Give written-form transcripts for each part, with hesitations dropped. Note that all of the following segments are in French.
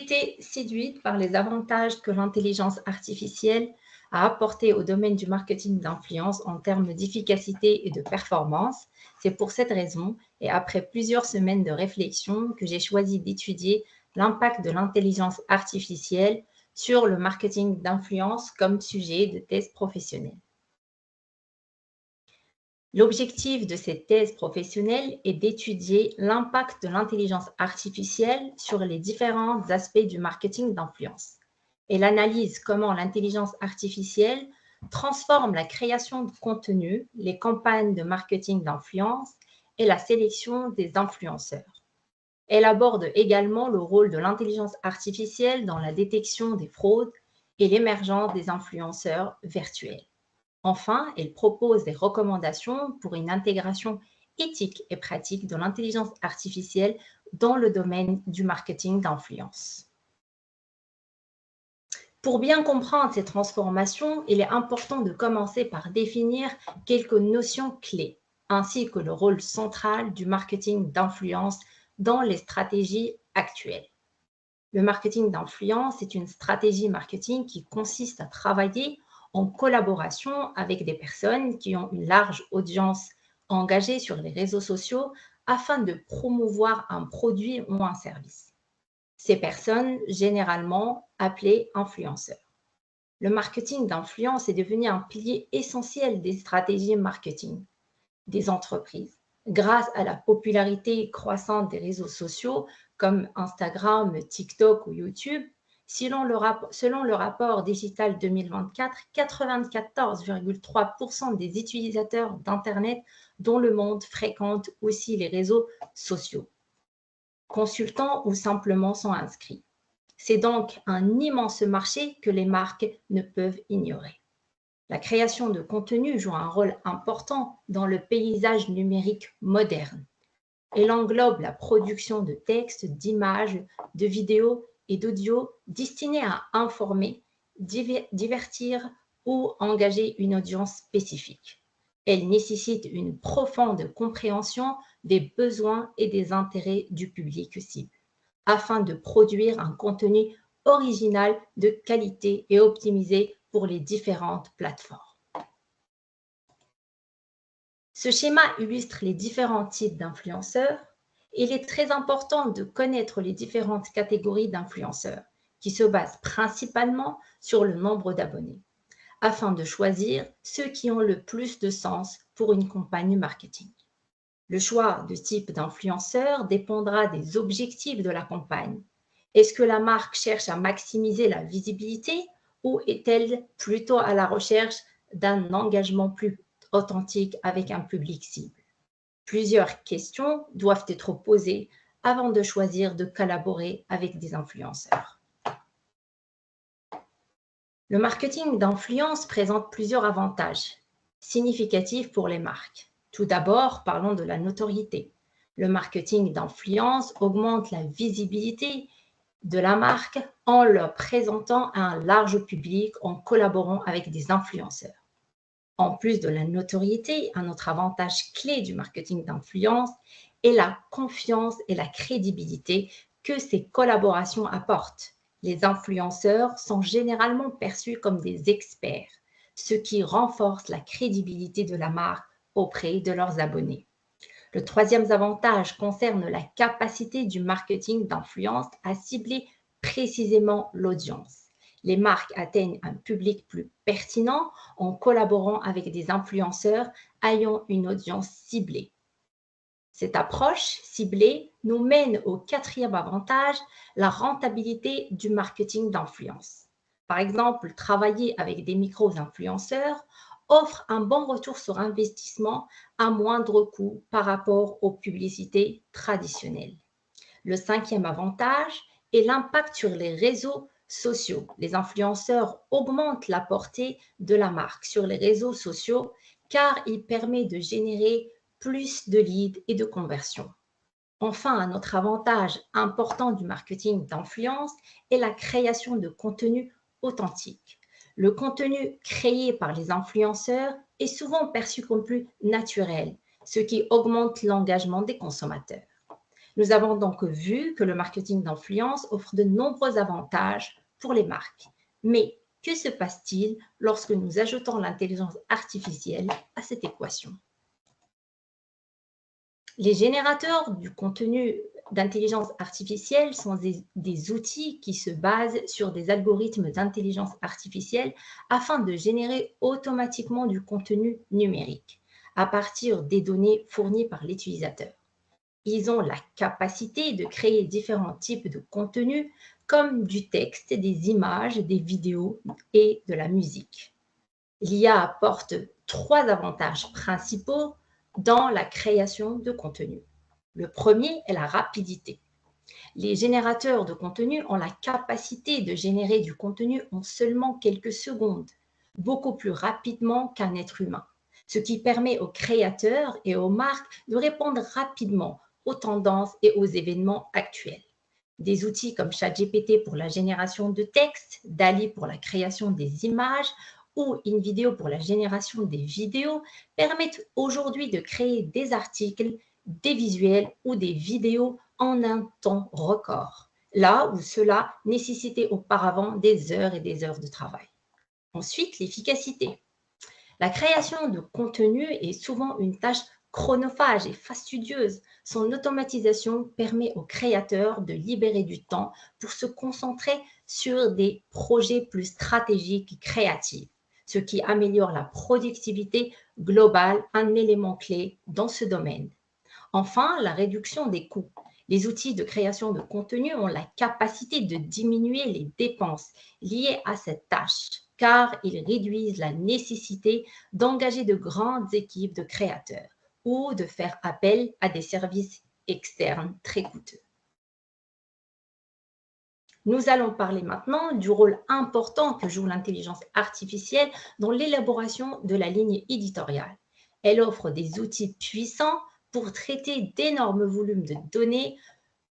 été séduite par les avantages que l'intelligence artificielle a apportés au domaine du marketing d'influence en termes d'efficacité et de performance. C'est pour cette raison, et après plusieurs semaines de réflexion, que j'ai choisi d'étudier l'impact de l'intelligence artificielle sur le marketing d'influence comme sujet de thèse professionnelle. L'objectif de cette thèse professionnelle est d'étudier l'impact de l'intelligence artificielle sur les différents aspects du marketing d'influence. Elle analyse comment l'intelligence artificielle transforme la création de contenu, les campagnes de marketing d'influence et la sélection des influenceurs. Elle aborde également le rôle de l'intelligence artificielle dans la détection des fraudes et l'émergence des influenceurs virtuels. Enfin, elle propose des recommandations pour une intégration éthique et pratique de l'intelligence artificielle dans le domaine du marketing d'influence. Pour bien comprendre ces transformations, il est important de commencer par définir quelques notions clés, ainsi que le rôle central du marketing d'influence dans les stratégies actuelles. Le marketing d'influence est une stratégie marketing qui consiste à travailler en collaboration avec des personnes qui ont une large audience engagée sur les réseaux sociaux afin de promouvoir un produit ou un service. Ces personnes, généralement appelées influenceurs. Le marketing d'influence est devenu un pilier essentiel des stratégies marketing des entreprises. Grâce à la popularité croissante des réseaux sociaux comme Instagram, TikTok ou YouTube, selon le rapport Digital 2024, 94,3% des utilisateurs d'Internet dans le monde fréquentent aussi les réseaux sociaux, consultant ou simplement sont inscrits. C'est donc un immense marché que les marques ne peuvent ignorer. La création de contenu joue un rôle important dans le paysage numérique moderne. Elle englobe la production de textes, d'images, de vidéos et d'audio destinés à informer, divertir ou engager une audience spécifique. Elle nécessite une profonde compréhension des besoins et des intérêts du public cible, afin de produire un contenu original de qualité et optimisé pour les différentes plateformes. Ce schéma illustre les différents types d'influenceurs. Il est très important de connaître les différentes catégories d'influenceurs qui se basent principalement sur le nombre d'abonnés, afin de choisir ceux qui ont le plus de sens pour une campagne marketing. Le choix de type d'influenceur dépendra des objectifs de la campagne. Est-ce que la marque cherche à maximiser la visibilité ou est-elle plutôt à la recherche d'un engagement plus authentique avec un public cible? Plusieurs questions doivent être posées avant de choisir de collaborer avec des influenceurs. Le marketing d'influence présente plusieurs avantages significatifs pour les marques. Tout d'abord, parlons de la notoriété. Le marketing d'influence augmente la visibilité de la marque en le présentant à un large public en collaborant avec des influenceurs. En plus de la notoriété, un autre avantage clé du marketing d'influence est la confiance et la crédibilité que ces collaborations apportent. Les influenceurs sont généralement perçus comme des experts, ce qui renforce la crédibilité de la marque auprès de leurs abonnés. Le troisième avantage concerne la capacité du marketing d'influence à cibler précisément l'audience. Les marques atteignent un public plus pertinent en collaborant avec des influenceurs ayant une audience ciblée. Cette approche ciblée nous mène au quatrième avantage, la rentabilité du marketing d'influence. Par exemple, travailler avec des micro-influenceurs offre un bon retour sur investissement à moindre coût par rapport aux publicités traditionnelles. Le cinquième avantage est l'impact sur les réseaux sociaux. Les influenceurs augmentent la portée de la marque sur les réseaux sociaux car il permet de générer plus de leads et de conversions. Enfin, un autre avantage important du marketing d'influence est la création de contenu authentique. Le contenu créé par les influenceurs est souvent perçu comme plus naturel, ce qui augmente l'engagement des consommateurs. Nous avons donc vu que le marketing d'influence offre de nombreux avantages pour les marques. Mais que se passe-t-il lorsque nous ajoutons l'intelligence artificielle à cette équation? Les générateurs du contenu d'intelligence artificielle sont des outils qui se basent sur des algorithmes d'intelligence artificielle afin de générer automatiquement du contenu numérique à partir des données fournies par l'utilisateur. Ils ont la capacité de créer différents types de contenus comme du texte, des images, des vidéos et de la musique. L'IA apporte trois avantages principaux dans la création de contenu. Le premier est la rapidité. Les générateurs de contenu ont la capacité de générer du contenu en seulement quelques secondes, beaucoup plus rapidement qu'un être humain, ce qui permet aux créateurs et aux marques de répondre rapidement aux tendances et aux événements actuels. Des outils comme ChatGPT pour la génération de textes, DALL-E pour la création des images ou InVideo pour la génération des vidéos permettent aujourd'hui de créer des articles, des visuels ou des vidéos en un temps record, là où cela nécessitait auparavant des heures et des heures de travail. Ensuite, l'efficacité. La création de contenu est souvent une tâche chronophage et fastidieuse. Son automatisation permet aux créateurs de libérer du temps pour se concentrer sur des projets plus stratégiques et créatifs, ce qui améliore la productivité globale, un élément clé dans ce domaine. Enfin, la réduction des coûts. Les outils de création de contenu ont la capacité de diminuer les dépenses liées à cette tâche, car ils réduisent la nécessité d'engager de grandes équipes de créateurs ou de faire appel à des services externes très coûteux. Nous allons parler maintenant du rôle important que joue l'intelligence artificielle dans l'élaboration de la ligne éditoriale. Elle offre des outils puissants pour traiter d'énormes volumes de données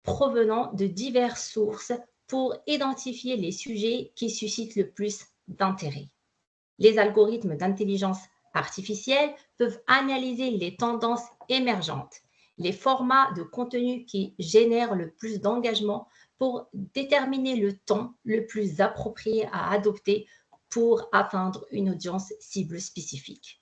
provenant de diverses sources pour identifier les sujets qui suscitent le plus d'intérêt. Les algorithmes d'intelligence artificielle peuvent analyser les tendances émergentes, les formats de contenu qui génèrent le plus d'engagement pour déterminer le temps le plus approprié à adopter pour atteindre une audience cible spécifique.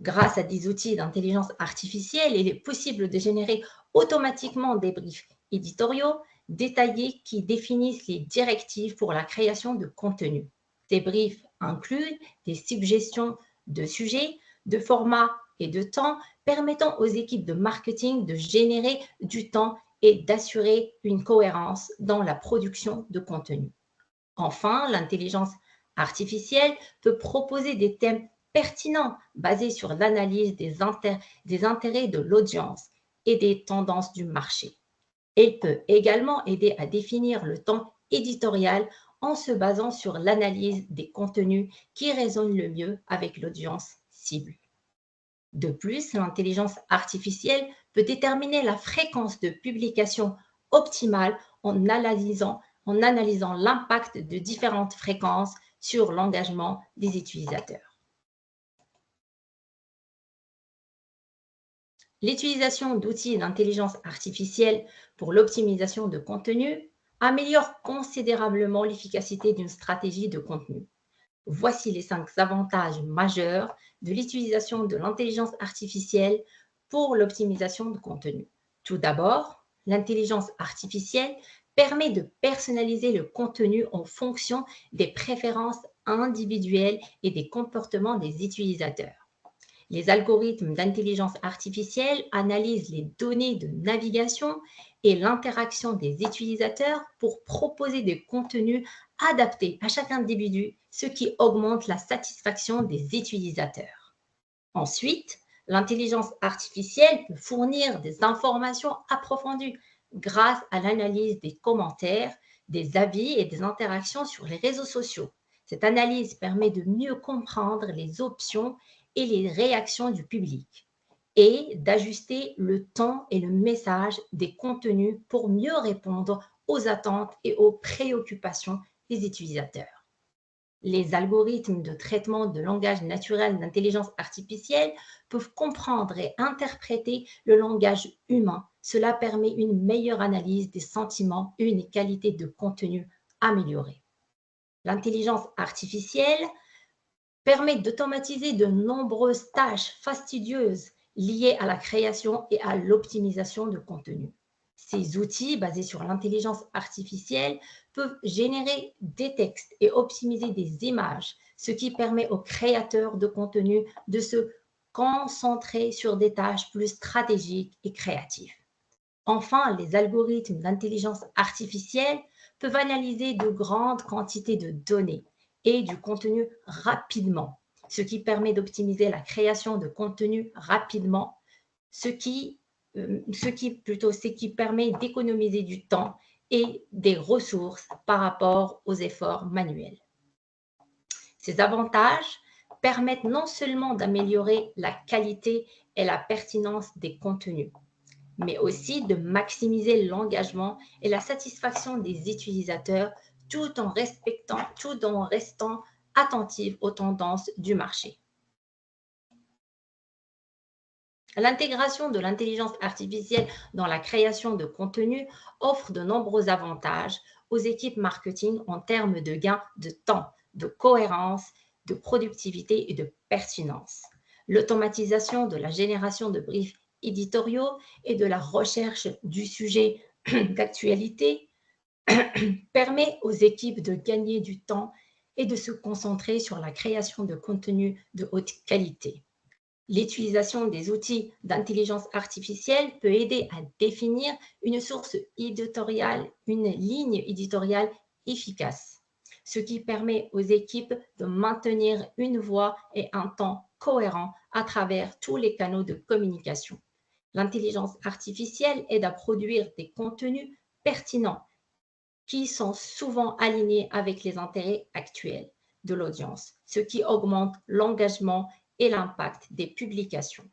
Grâce à des outils d'intelligence artificielle, il est possible de générer automatiquement des briefs éditoriaux détaillés qui définissent les directives pour la création de contenu. Ces briefs incluent des suggestions de sujets, de formats et de temps permettant aux équipes de marketing de générer du temps et d'assurer une cohérence dans la production de contenu. Enfin, l'intelligence artificielle peut proposer des thèmes pertinents basés sur l'analyse des intérêts de l'audience et des tendances du marché. Elle peut également aider à définir le temps éditorial en se basant sur l'analyse des contenus qui résonnent le mieux avec l'audience cible. De plus, l'intelligence artificielle peut déterminer la fréquence de publication optimale en analysant l'impact de différentes fréquences sur l'engagement des utilisateurs. L'utilisation d'outils d'intelligence artificielle pour l'optimisation de contenu améliore considérablement l'efficacité d'une stratégie de contenu. Voici les 5 avantages majeurs de l'utilisation de l'intelligence artificielle pour l'optimisation de contenu. Tout d'abord, l'intelligence artificielle permet de personnaliser le contenu en fonction des préférences individuelles et des comportements des utilisateurs. Les algorithmes d'intelligence artificielle analysent les données de navigation et l'interaction des utilisateurs pour proposer des contenus adaptés à chaque individu, ce qui augmente la satisfaction des utilisateurs. Ensuite, l'intelligence artificielle peut fournir des informations approfondies grâce à l'analyse des commentaires, des avis et des interactions sur les réseaux sociaux. Cette analyse permet de mieux comprendre les options et les réactions du public et d'ajuster le ton et le message des contenus pour mieux répondre aux attentes et aux préoccupations des utilisateurs. Les algorithmes de traitement de langage naturel d'intelligence artificielle peuvent comprendre et interpréter le langage humain. Cela permet une meilleure analyse des sentiments et une qualité de contenu améliorée. L'intelligence artificielle permet d'automatiser de nombreuses tâches fastidieuses liées à la création et à l'optimisation de contenu. Ces outils basés sur l'intelligence artificielle peuvent générer des textes et optimiser des images, ce qui permet aux créateurs de contenu de se concentrer sur des tâches plus stratégiques et créatives. Enfin, les algorithmes d'intelligence artificielle peuvent analyser de grandes quantités de données et du contenu rapidement, ce qui permet d'optimiser la création de contenu rapidement, ce qui permet d'économiser du temps et des ressources par rapport aux efforts manuels. Ces avantages permettent non seulement d'améliorer la qualité et la pertinence des contenus, mais aussi de maximiser l'engagement et la satisfaction des utilisateurs tout en restant attentifs aux tendances du marché. L'intégration de l'intelligence artificielle dans la création de contenu offre de nombreux avantages aux équipes marketing en termes de gains de temps, de cohérence, de productivité et de pertinence. L'automatisation de la génération de briefs éditoriaux et de la recherche du sujet d'actualité permet aux équipes de gagner du temps et de se concentrer sur la création de contenus de haute qualité. L'utilisation des outils d'intelligence artificielle peut aider à définir une source éditoriale, une ligne éditoriale efficace, ce qui permet aux équipes de maintenir une voix et un ton cohérent à travers tous les canaux de communication. L'intelligence artificielle aide à produire des contenus pertinents qui sont souvent alignés avec les intérêts actuels de l'audience, ce qui augmente l'engagement et l'impact des publications.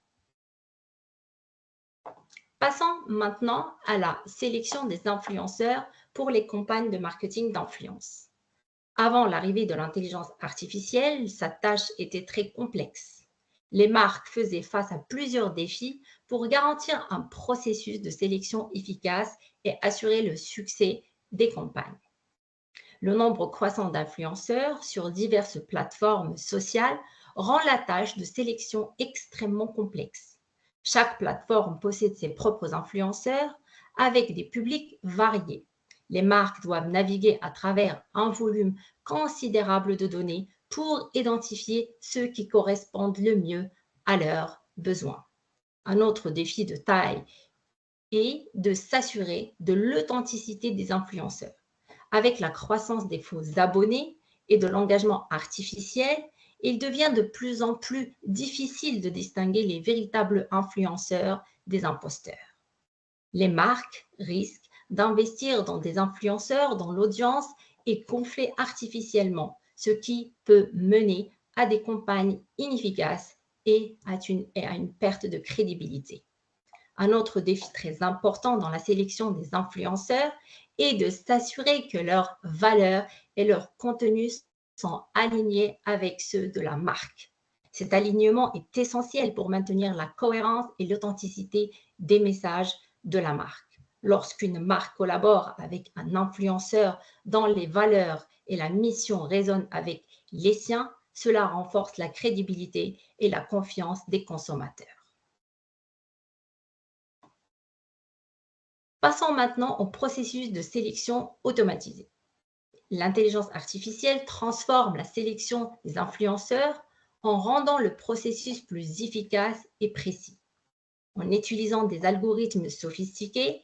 Passons maintenant à la sélection des influenceurs pour les campagnes de marketing d'influence. Avant l'arrivée de l'intelligence artificielle, sa tâche était très complexe. Les marques faisaient face à plusieurs défis pour garantir un processus de sélection efficace et assurer le succès des campagnes. Le nombre croissant d'influenceurs sur diverses plateformes sociales rend la tâche de sélection extrêmement complexe. Chaque plateforme possède ses propres influenceurs avec des publics variés. Les marques doivent naviguer à travers un volume considérable de données pour identifier ceux qui correspondent le mieux à leurs besoins. Un autre défi de taille est de s'assurer de l'authenticité des influenceurs. Avec la croissance des faux abonnés et de l'engagement artificiel, il devient de plus en plus difficile de distinguer les véritables influenceurs des imposteurs. Les marques risquent d'investir dans des influenceurs dont l'audience est gonflée artificiellement, ce qui peut mener à des campagnes inefficaces et à une perte de crédibilité. Un autre défi très important dans la sélection des influenceurs est de s'assurer que leurs valeurs et leurs contenus sont alignés avec ceux de la marque. Cet alignement est essentiel pour maintenir la cohérence et l'authenticité des messages de la marque. Lorsqu'une marque collabore avec un influenceur dont les valeurs et la mission résonnent avec les siens, cela renforce la crédibilité et la confiance des consommateurs. Passons maintenant au processus de sélection automatisé. L'intelligence artificielle transforme la sélection des influenceurs en rendant le processus plus efficace et précis. En utilisant des algorithmes sophistiqués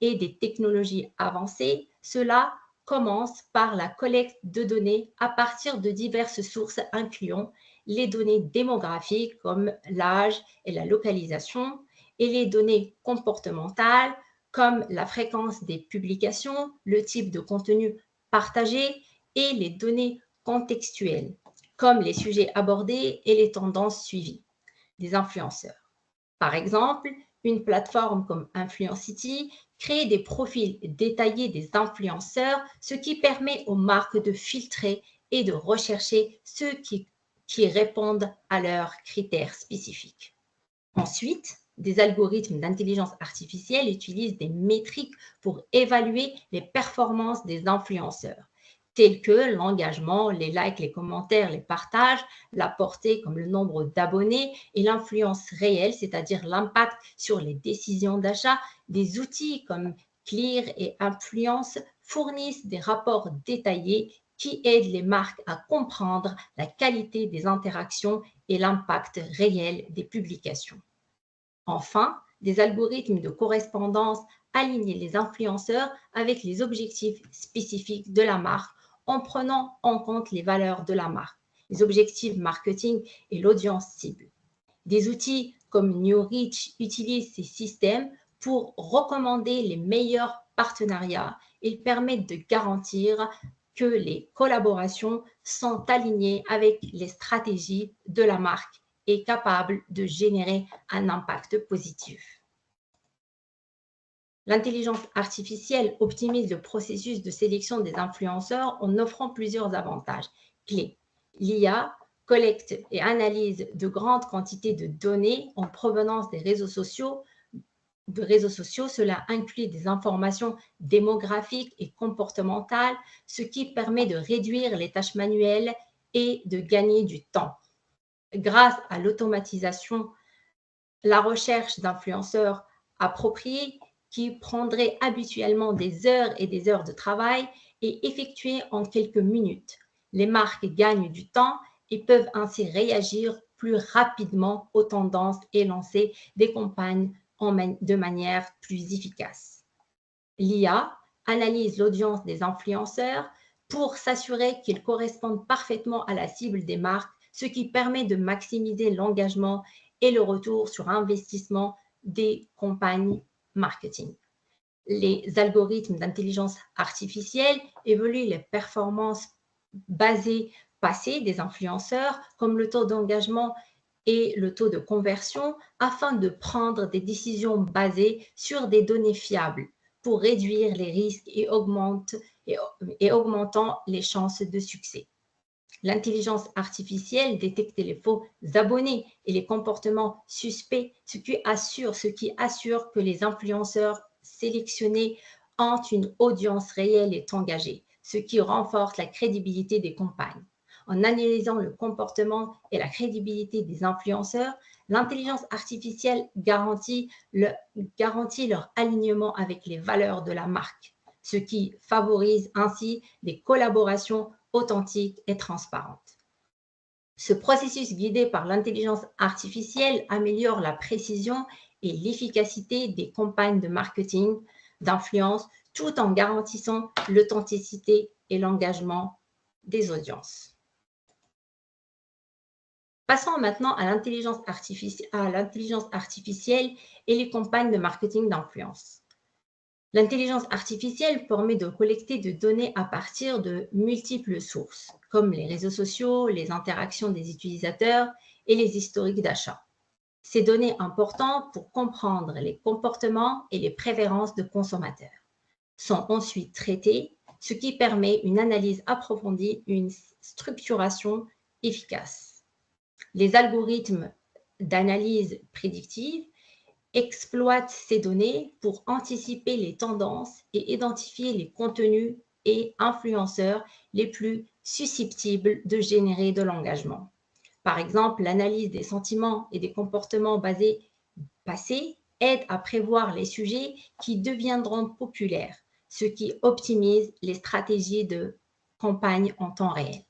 et des technologies avancées, cela commence par la collecte de données à partir de diverses sources incluant les données démographiques comme l'âge et la localisation et les données comportementales comme la fréquence des publications, le type de contenu partagé et les données contextuelles comme les sujets abordés et les tendances suivies des influenceurs. Par exemple, une plateforme comme Influencity crée des profils détaillés des influenceurs, ce qui permet aux marques de filtrer et de rechercher ceux qui répondent à leurs critères spécifiques. Ensuite, des algorithmes d'intelligence artificielle utilisent des métriques pour évaluer les performances des influenceurs, tels que l'engagement, les likes, les commentaires, les partages, la portée comme le nombre d'abonnés et l'influence réelle, c'est-à-dire l'impact sur les décisions d'achat. Des outils comme Clear et Influence fournissent des rapports détaillés qui aident les marques à comprendre la qualité des interactions et l'impact réel des publications. Enfin, des algorithmes de correspondance alignent les influenceurs avec les objectifs spécifiques de la marque en prenant en compte les valeurs de la marque, les objectifs marketing et l'audience cible. Des outils comme New Reach utilisent ces systèmes pour recommander les meilleurs partenariats. Ils permettent de garantir que les collaborations sont alignées avec les stratégies de la marque et capables de générer un impact positif. L'intelligence artificielle optimise le processus de sélection des influenceurs en offrant plusieurs avantages clés. L'IA collecte et analyse de grandes quantités de données en provenance des réseaux sociaux. Cela inclut des informations démographiques et comportementales, ce qui permet de réduire les tâches manuelles et de gagner du temps. Grâce à l'automatisation, la recherche d'influenceurs appropriés qui prendraient habituellement des heures et des heures de travail est effectuée en quelques minutes. Les marques gagnent du temps et peuvent ainsi réagir plus rapidement aux tendances et lancer des campagnes de manière plus efficace. L'IA analyse l'audience des influenceurs pour s'assurer qu'ils correspondent parfaitement à la cible des marques, ce qui permet de maximiser l'engagement et le retour sur investissement des campagnes marketing. Les algorithmes d'intelligence artificielle évaluent les performances basées passées des influenceurs, comme le taux d'engagement et le taux de conversion, afin de prendre des décisions basées sur des données fiables pour réduire les risques et augmentant les chances de succès. L'intelligence artificielle détecte les faux abonnés et les comportements suspects, ce qui assure que les influenceurs sélectionnés ont une audience réelle et engagée, ce qui renforce la crédibilité des campagnes. En analysant le comportement et la crédibilité des influenceurs, l'intelligence artificielle garantit leur alignement avec les valeurs de la marque, ce qui favorise ainsi des collaborations authentiques et transparentes. Ce processus guidé par l'intelligence artificielle améliore la précision et l'efficacité des campagnes de marketing, d'influence, tout en garantissant l'authenticité et l'engagement des audiences. Passons maintenant à l'intelligence artificielle et les campagnes de marketing d'influence. L'intelligence artificielle permet de collecter des données à partir de multiples sources, comme les réseaux sociaux, les interactions des utilisateurs et les historiques d'achat. Ces données importantes pour comprendre les comportements et les préférences de consommateurs sont ensuite traitées, ce qui permet une analyse approfondie et une structuration efficace. Les algorithmes d'analyse prédictive exploite ces données pour anticiper les tendances et identifier les contenus et influenceurs les plus susceptibles de générer de l'engagement. Par exemple, l'analyse des sentiments et des comportements passés aide à prévoir les sujets qui deviendront populaires, ce qui optimise les stratégies de campagne en temps réel.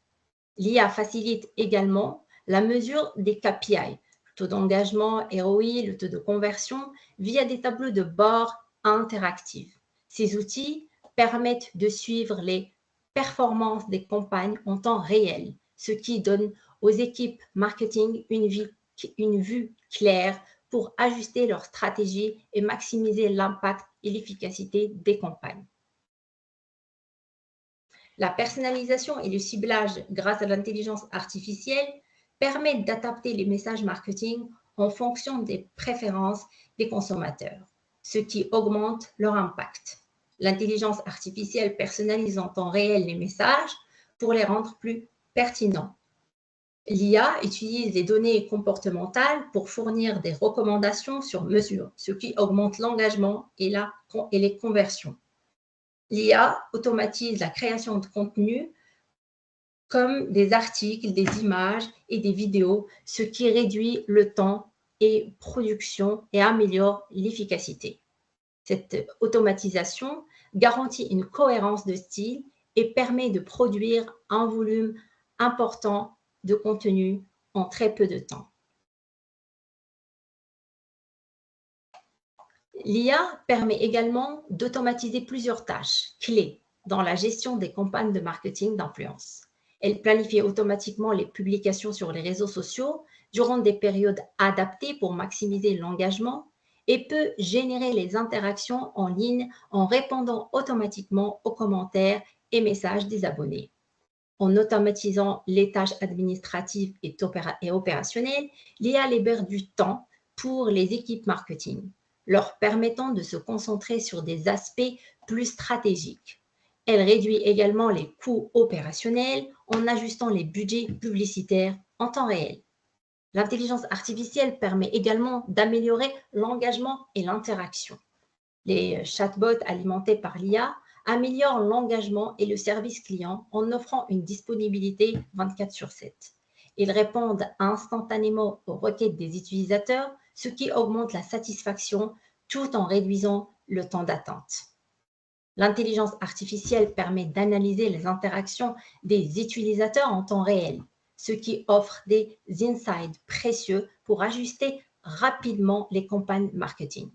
L'IA facilite également la mesure des KPI, taux d'engagement, ROI, le taux de conversion, via des tableaux de bord interactifs. Ces outils permettent de suivre les performances des campagnes en temps réel, ce qui donne aux équipes marketing une vue claire pour ajuster leur stratégie et maximiser l'impact et l'efficacité des campagnes. La personnalisation et le ciblage grâce à l'intelligence artificielle permettent d'adapter les messages marketing en fonction des préférences des consommateurs, ce qui augmente leur impact. L'intelligence artificielle personnalise en temps réel les messages pour les rendre plus pertinent. L'IA utilise les données comportementales pour fournir des recommandations sur mesure, ce qui augmente l'engagement et les conversions. L'IA automatise la création de contenu comme des articles, des images et des vidéos, ce qui réduit le temps et production et améliore l'efficacité. Cette automatisation garantit une cohérence de style et permet de produire un volume important de contenu en très peu de temps. L'IA permet également d'automatiser plusieurs tâches clés dans la gestion des campagnes de marketing d'influence. Elle planifie automatiquement les publications sur les réseaux sociaux durant des périodes adaptées pour maximiser l'engagement et peut générer les interactions en ligne en répondant automatiquement aux commentaires et messages des abonnés. En automatisant les tâches administratives et opérationnelles, l'IA libère du temps pour les équipes marketing, leur permettant de se concentrer sur des aspects plus stratégiques. Elle réduit également les coûts opérationnels en ajustant les budgets publicitaires en temps réel. L'intelligence artificielle permet également d'améliorer l'engagement et l'interaction. Les chatbots alimentés par l'IA améliorent l'engagement et le service client en offrant une disponibilité 24/7. Ils répondent instantanément aux requêtes des utilisateurs, ce qui augmente la satisfaction tout en réduisant le temps d'attente. L'intelligence artificielle permet d'analyser les interactions des utilisateurs en temps réel, ce qui offre des insights précieux pour ajuster rapidement les campagnes marketing.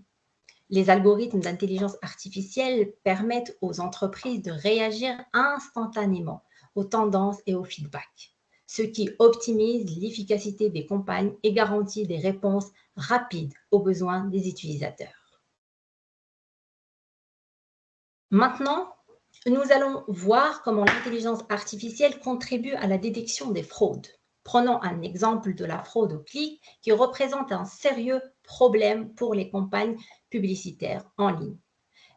Les algorithmes d'intelligence artificielle permettent aux entreprises de réagir instantanément aux tendances et aux feedbacks, ce qui optimise l'efficacité des campagnes et garantit des réponses rapides aux besoins des utilisateurs. Maintenant, nous allons voir comment l'intelligence artificielle contribue à la détection des fraudes. Prenons un exemple de la fraude au clic qui représente un sérieux problème pour les campagnes publicitaires en ligne.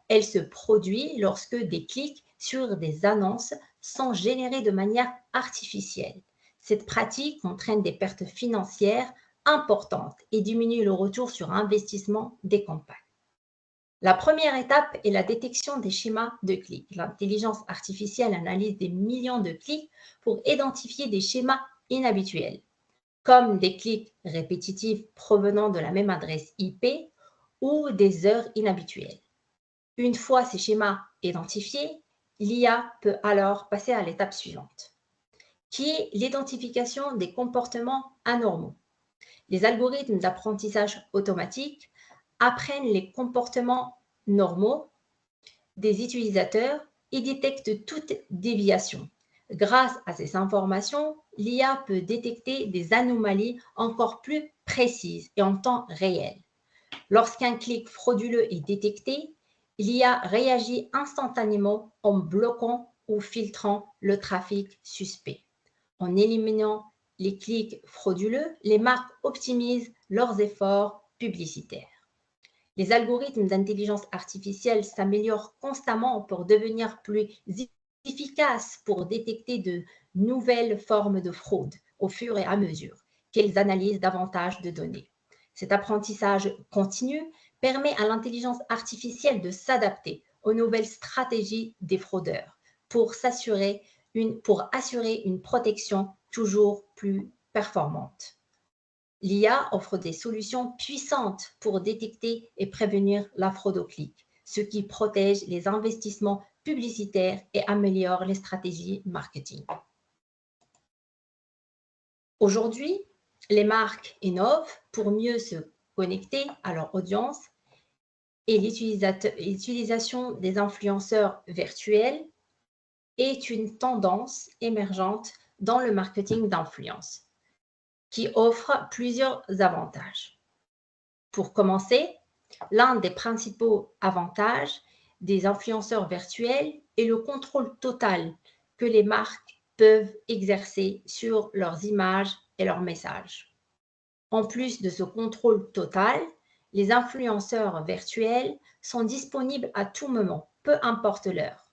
Elle se produit lorsque des clics sur des annonces sont générés de manière artificielle. Cette pratique entraîne des pertes financières importantes et diminue le retour sur investissement des campagnes. La première étape est la détection des schémas de clics. L'intelligence artificielle analyse des millions de clics pour identifier des schémas inhabituels, comme des clics répétitifs provenant de la même adresse IP ou des heures inhabituelles. Une fois ces schémas identifiés, l'IA peut alors passer à l'étape suivante, qui est l'identification des comportements anormaux. Les algorithmes d'apprentissage automatique apprennent les comportements normaux des utilisateurs et détectent toute déviation. Grâce à ces informations, l'IA peut détecter des anomalies encore plus précises et en temps réel. Lorsqu'un clic frauduleux est détecté, l'IA réagit instantanément en bloquant ou filtrant le trafic suspect. En éliminant les clics frauduleux, les marques optimisent leurs efforts publicitaires. Les algorithmes d'intelligence artificielle s'améliorent constamment pour devenir plus efficaces pour détecter de nouvelles formes de fraude au fur et à mesure qu'elles analysent davantage de données. Cet apprentissage continu permet à l'intelligence artificielle de s'adapter aux nouvelles stratégies des fraudeurs pour assurer une protection toujours plus performante. L'IA offre des solutions puissantes pour détecter et prévenir la fraude au clic, ce qui protège les investissements publicitaires et améliore les stratégies marketing. Aujourd'hui, les marques innovent pour mieux se connecter à leur audience et l'utilisation des influenceurs virtuels est une tendance émergente dans le marketing d'influence qui offre plusieurs avantages. Pour commencer, l'un des principaux avantages des influenceurs virtuels est le contrôle total que les marques peuvent exercer sur leurs images et leurs messages. En plus de ce contrôle total, les influenceurs virtuels sont disponibles à tout moment, peu importe l'heure.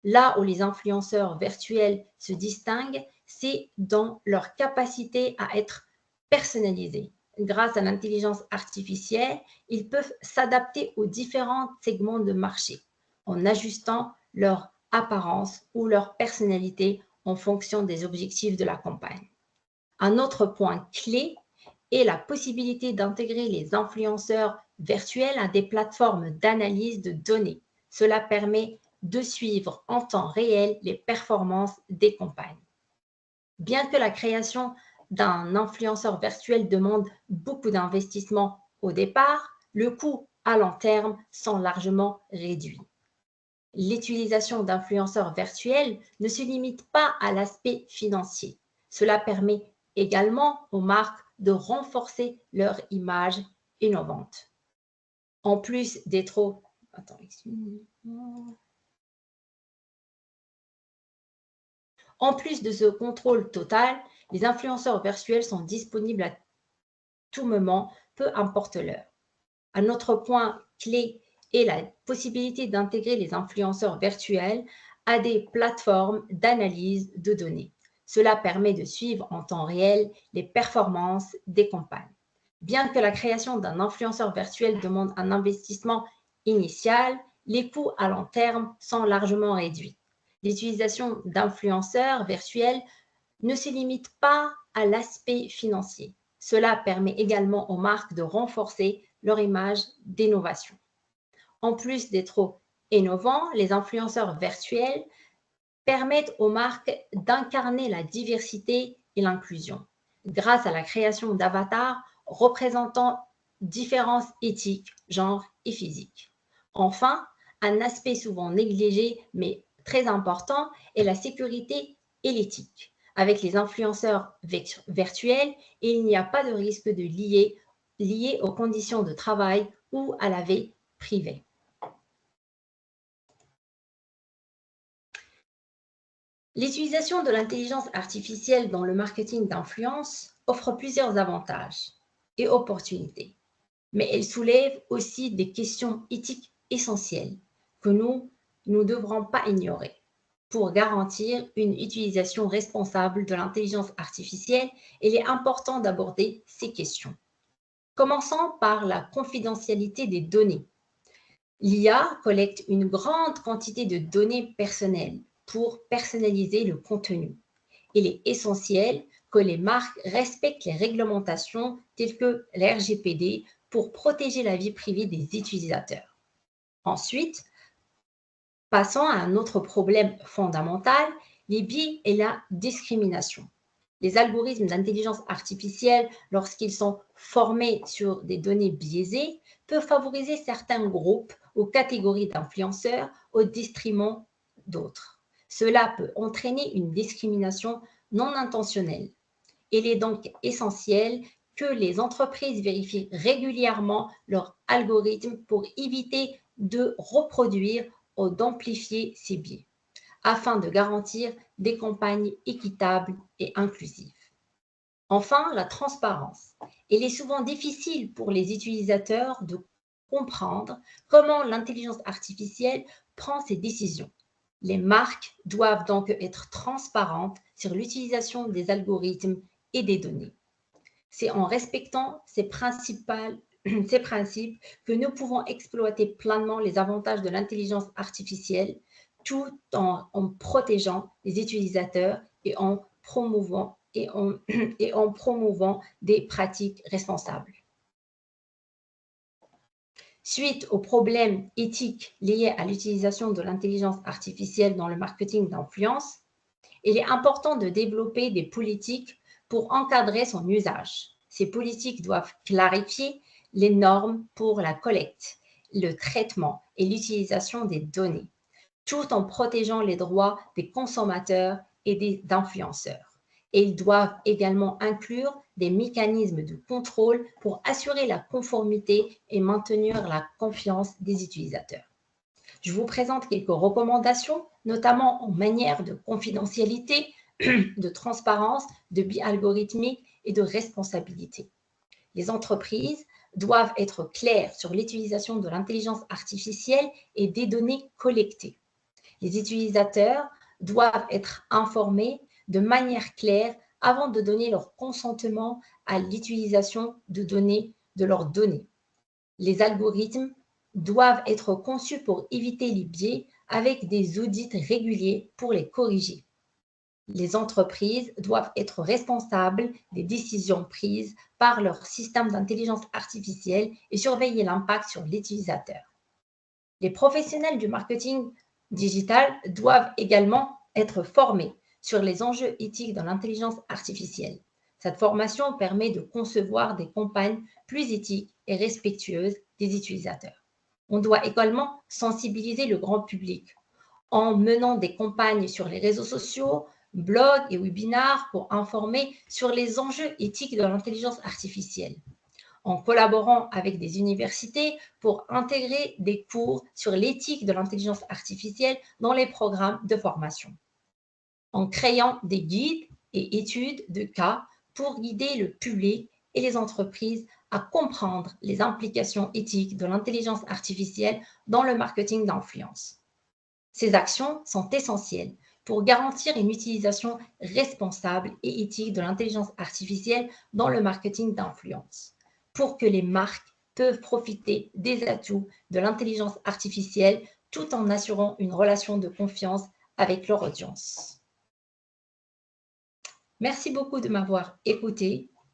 Là où les influenceurs virtuels se distinguent, c'est dans leur capacité à être personnalisés. Grâce à l'intelligence artificielle, ils peuvent s'adapter aux différents segments de marché en ajustant leur apparence ou leur personnalité en fonction des objectifs de la campagne. Un autre point clé est la possibilité d'intégrer les influenceurs virtuels à des plateformes d'analyse de données. Cela permet de suivre en temps réel les performances des campagnes. Bien que la création d'un influenceur virtuel demande beaucoup d'investissement au départ, le coût à long terme sont largement réduits. L'utilisation d'influenceurs virtuels ne se limite pas à l'aspect financier. Cela permet également aux marques de renforcer leur image innovante. En plus d'être En plus de ce contrôle total, les influenceurs virtuels sont disponibles à tout moment, peu importe l'heure. Un autre point clé est la possibilité d'intégrer les influenceurs virtuels à des plateformes d'analyse de données. Cela permet de suivre en temps réel les performances des campagnes. Bien que la création d'un influenceur virtuel demande un investissement initial, les coûts à long terme sont largement réduits. L'utilisation d'influenceurs virtuels ne se limite pas à l'aspect financier. Cela permet également aux marques de renforcer leur image d'innovation. En plus d'être innovants, les influenceurs virtuels permettent aux marques d'incarner la diversité et l'inclusion grâce à la création d'avatars représentant différences éthiques, genres et physiques. Enfin, un aspect souvent négligé mais très important est la sécurité et l'éthique. Avec les influenceurs virtuels, il n'y a pas de risque de lié aux conditions de travail ou à la vie privée. L'utilisation de l'intelligence artificielle dans le marketing d'influence offre plusieurs avantages et opportunités, mais elle soulève aussi des questions éthiques essentielles que nous ne devrons pas ignorer. Pour garantir une utilisation responsable de l'intelligence artificielle, il est important d'aborder ces questions. Commençons par la confidentialité des données. L'IA collecte une grande quantité de données personnelles pour personnaliser le contenu. Il est essentiel que les marques respectent les réglementations telles que l'RGPD pour protéger la vie privée des utilisateurs. Ensuite, passons à un autre problème fondamental, les biais et la discrimination. Les algorithmes d'intelligence artificielle, lorsqu'ils sont formés sur des données biaisées, peuvent favoriser certains groupes ou catégories d'influenceurs au détriment d'autres. Cela peut entraîner une discrimination non intentionnelle. Il est donc essentiel que les entreprises vérifient régulièrement leurs algorithmes pour éviter de reproduire ou d'amplifier ces biais, afin de garantir des campagnes équitables et inclusives. Enfin, la transparence. Il est souvent difficile pour les utilisateurs de comprendre comment l'intelligence artificielle prend ses décisions. Les marques doivent donc être transparentes sur l'utilisation des algorithmes et des données. C'est en respectant ces principes que nous pouvons exploiter pleinement les avantages de l'intelligence artificielle tout en protégeant les utilisateurs et en promouvant des pratiques responsables. Suite aux problèmes éthiques liés à l'utilisation de l'intelligence artificielle dans le marketing d'influence, il est important de développer des politiques pour encadrer son usage. Ces politiques doivent clarifier les normes pour la collecte, le traitement et l'utilisation des données, tout en protégeant les droits des consommateurs et des influenceurs. Et ils doivent également inclure des mécanismes de contrôle pour assurer la conformité et maintenir la confiance des utilisateurs. Je vous présente quelques recommandations, notamment en matière de confidentialité, de transparence, de biais algorithmique et de responsabilité. Les entreprises doivent être claires sur l'utilisation de l'intelligence artificielle et des données collectées. Les utilisateurs doivent être informés de manière claire avant de donner leur consentement à l'utilisation de leurs données. Les algorithmes doivent être conçus pour éviter les biais avec des audits réguliers pour les corriger. Les entreprises doivent être responsables des décisions prises par leur système d'intelligence artificielle et surveiller l'impact sur l'utilisateur. Les professionnels du marketing digital doivent également être formés sur les enjeux éthiques dans l'intelligence artificielle. Cette formation permet de concevoir des campagnes plus éthiques et respectueuses des utilisateurs. On doit également sensibiliser le grand public en menant des campagnes sur les réseaux sociaux, blogs et webinars pour informer sur les enjeux éthiques de l'intelligence artificielle, en collaborant avec des universités pour intégrer des cours sur l'éthique de l'intelligence artificielle dans les programmes de formation, en créant des guides et études de cas pour guider le public et les entreprises à comprendre les implications éthiques de l'intelligence artificielle dans le marketing d'influence. Ces actions sont essentielles pour garantir une utilisation responsable et éthique de l'intelligence artificielle dans le marketing d'influence, pour que les marques peuvent profiter des atouts de l'intelligence artificielle tout en assurant une relation de confiance avec leur audience. Merci beaucoup de m'avoir écouté.